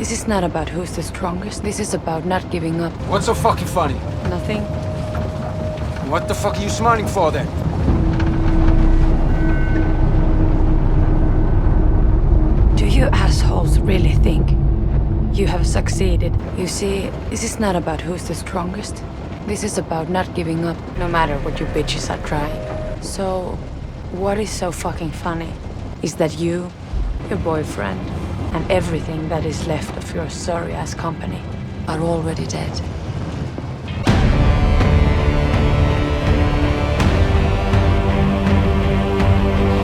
This is not about who's the strongest. This is about not giving up. What's so fucking funny? Nothing. What the fuck are you smiling for then? Do you assholes really think you have succeeded? You see, this is not about who's the strongest. This is about not giving up, no matter what you bitches are trying. So, what is so fucking funny is that you, your boyfriend, and everything that is left of your sorry-ass company are already dead.